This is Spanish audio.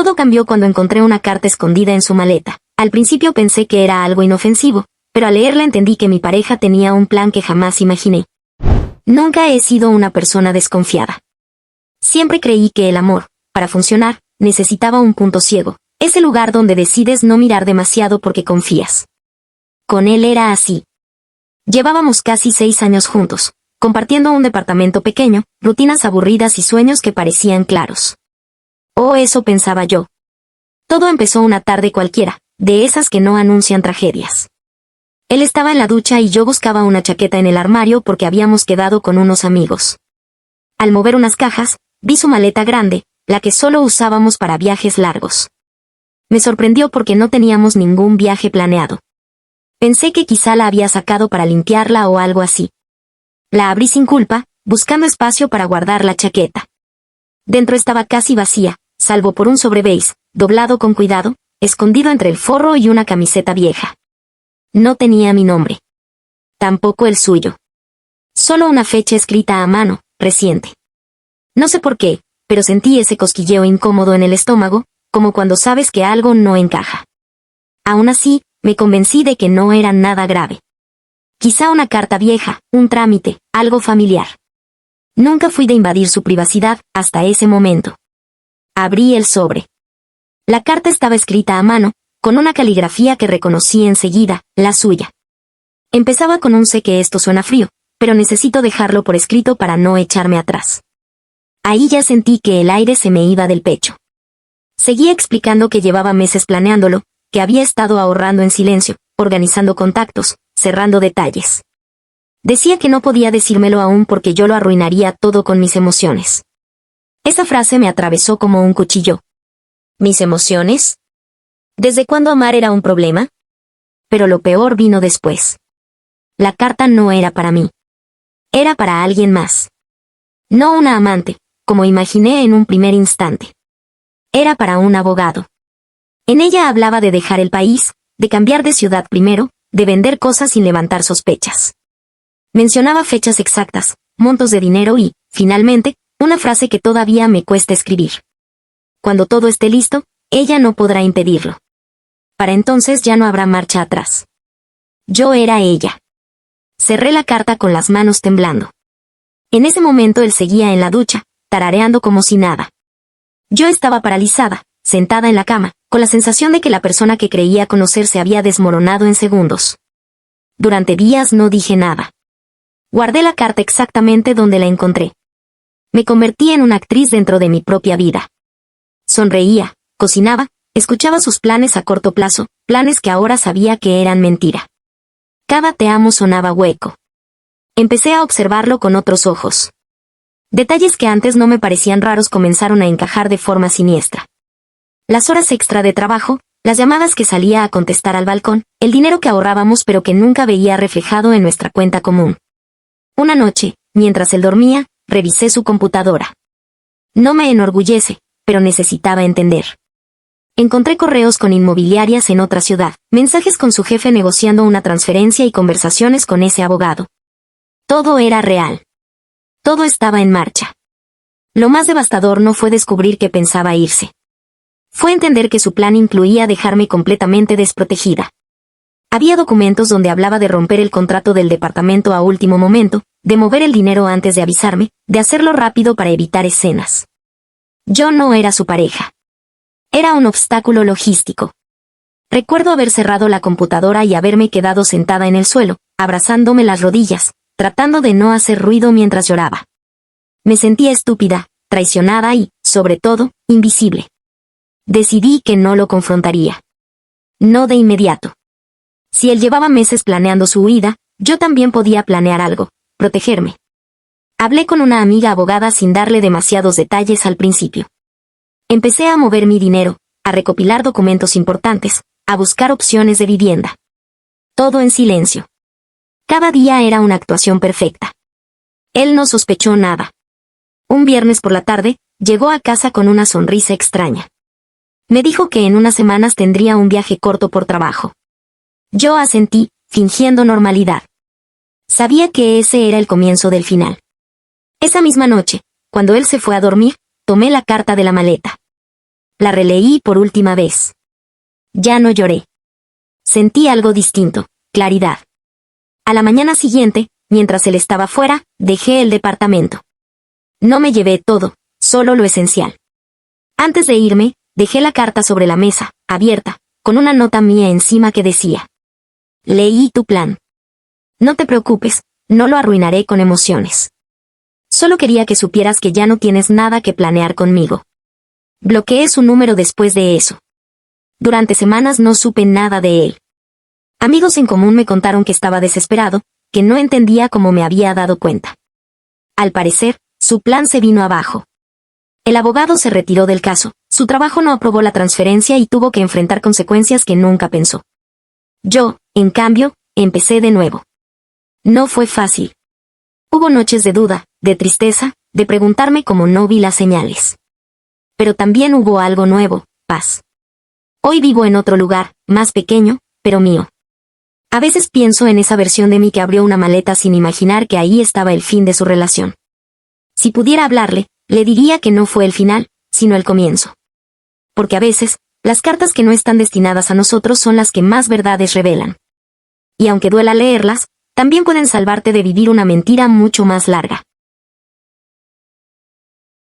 Todo cambió cuando encontré una carta escondida en su maleta. Al principio pensé que era algo inofensivo, pero al leerla entendí que mi pareja tenía un plan que jamás imaginé. Nunca he sido una persona desconfiada. Siempre creí que el amor, para funcionar, necesitaba un punto ciego, ese lugar donde decides no mirar demasiado porque confías. Con él era así. Llevábamos casi 6 años juntos, compartiendo un departamento pequeño, rutinas aburridas y sueños que parecían claros. Oh, eso pensaba yo. Todo empezó una tarde cualquiera, de esas que no anuncian tragedias. Él estaba en la ducha y yo buscaba una chaqueta en el armario porque habíamos quedado con unos amigos. Al mover unas cajas, vi su maleta grande, la que solo usábamos para viajes largos. Me sorprendió porque no teníamos ningún viaje planeado. Pensé que quizá la había sacado para limpiarla o algo así. La abrí sin culpa, buscando espacio para guardar la chaqueta. Dentro estaba casi vacía, salvo por un sobrebeis, doblado con cuidado, escondido entre el forro y una camiseta vieja. No tenía mi nombre. Tampoco el suyo. Solo una fecha escrita a mano, reciente. No sé por qué, pero sentí ese cosquilleo incómodo en el estómago, como cuando sabes que algo no encaja. Aún así, me convencí de que no era nada grave. Quizá una carta vieja, un trámite, algo familiar. Nunca fui de invadir su privacidad hasta ese momento. Abrí el sobre. La carta estaba escrita a mano, con una caligrafía que reconocí enseguida, la suya. Empezaba con un sé que esto suena frío, pero necesito dejarlo por escrito para no echarme atrás. Ahí ya sentí que el aire se me iba del pecho. Seguía explicando que llevaba meses planeándolo, que había estado ahorrando en silencio, organizando contactos, cerrando detalles. Decía que no podía decírmelo aún porque yo lo arruinaría todo con mis emociones. Esa frase me atravesó como un cuchillo. ¿Mis emociones? ¿Desde cuándo amar era un problema? Pero lo peor vino después. La carta no era para mí. Era para alguien más. No una amante, como imaginé en un primer instante. Era para un abogado. En ella hablaba de dejar el país, de cambiar de ciudad primero, de vender cosas sin levantar sospechas. Mencionaba fechas exactas, montos de dinero y, finalmente, una frase que todavía me cuesta escribir. Cuando todo esté listo, ella no podrá impedirlo. Para entonces ya no habrá marcha atrás. Yo era ella. Cerré la carta con las manos temblando. En ese momento él seguía en la ducha, tarareando como si nada. Yo estaba paralizada, sentada en la cama, con la sensación de que la persona que creía conocer se había desmoronado en segundos. Durante días no dije nada. Guardé la carta exactamente donde la encontré. Me convertí en una actriz dentro de mi propia vida. Sonreía, cocinaba, escuchaba sus planes a corto plazo, planes que ahora sabía que eran mentira. Cada te amo sonaba hueco. Empecé a observarlo con otros ojos. Detalles que antes no me parecían raros comenzaron a encajar de forma siniestra. Las horas extra de trabajo, las llamadas que salía a contestar al balcón, el dinero que ahorrábamos pero que nunca veía reflejado en nuestra cuenta común. Una noche, mientras él dormía, revisé su computadora. No me enorgullece, pero necesitaba entender. Encontré correos con inmobiliarias en otra ciudad, mensajes con su jefe negociando una transferencia y conversaciones con ese abogado. Todo era real. Todo estaba en marcha. Lo más devastador no fue descubrir que pensaba irse. Fue entender que su plan incluía dejarme completamente desprotegida. Había documentos donde hablaba de romper el contrato del departamento a último momento, de mover el dinero antes de avisarme, de hacerlo rápido para evitar escenas. Yo no era su pareja. Era un obstáculo logístico. Recuerdo haber cerrado la computadora y haberme quedado sentada en el suelo, abrazándome las rodillas, tratando de no hacer ruido mientras lloraba. Me sentía estúpida, traicionada y, sobre todo, invisible. Decidí que no lo confrontaría. No de inmediato. Si él llevaba meses planeando su huida, yo también podía planear algo, protegerme. Hablé con una amiga abogada sin darle demasiados detalles al principio. Empecé a mover mi dinero, a recopilar documentos importantes, a buscar opciones de vivienda. Todo en silencio. Cada día era una actuación perfecta. Él no sospechó nada. Un viernes por la tarde, llegó a casa con una sonrisa extraña. Me dijo que en unas semanas tendría un viaje corto por trabajo. Yo asentí, fingiendo normalidad. Sabía que ese era el comienzo del final. Esa misma noche, cuando él se fue a dormir, tomé la carta de la maleta. La releí por última vez. Ya no lloré. Sentí algo distinto, claridad. A la mañana siguiente, mientras él estaba fuera, dejé el departamento. No me llevé todo, solo lo esencial. Antes de irme, dejé la carta sobre la mesa, abierta, con una nota mía encima que decía: leí tu plan. No te preocupes, no lo arruinaré con emociones. Solo quería que supieras que ya no tienes nada que planear conmigo. Bloqueé su número después de eso. Durante semanas no supe nada de él. Amigos en común me contaron que estaba desesperado, que no entendía cómo me había dado cuenta. Al parecer, su plan se vino abajo. El abogado se retiró del caso, su trabajo no aprobó la transferencia y tuvo que enfrentar consecuencias que nunca pensó. Yo, en cambio, empecé de nuevo. No fue fácil. Hubo noches de duda, de tristeza, de preguntarme cómo no vi las señales. Pero también hubo algo nuevo, paz. Hoy vivo en otro lugar, más pequeño, pero mío. A veces pienso en esa versión de mí que abrió una maleta sin imaginar que ahí estaba el fin de su relación. Si pudiera hablarle, le diría que no fue el final, sino el comienzo. Porque a veces, las cartas que no están destinadas a nosotros son las que más verdades revelan. Y aunque duela leerlas, también pueden salvarte de vivir una mentira mucho más larga.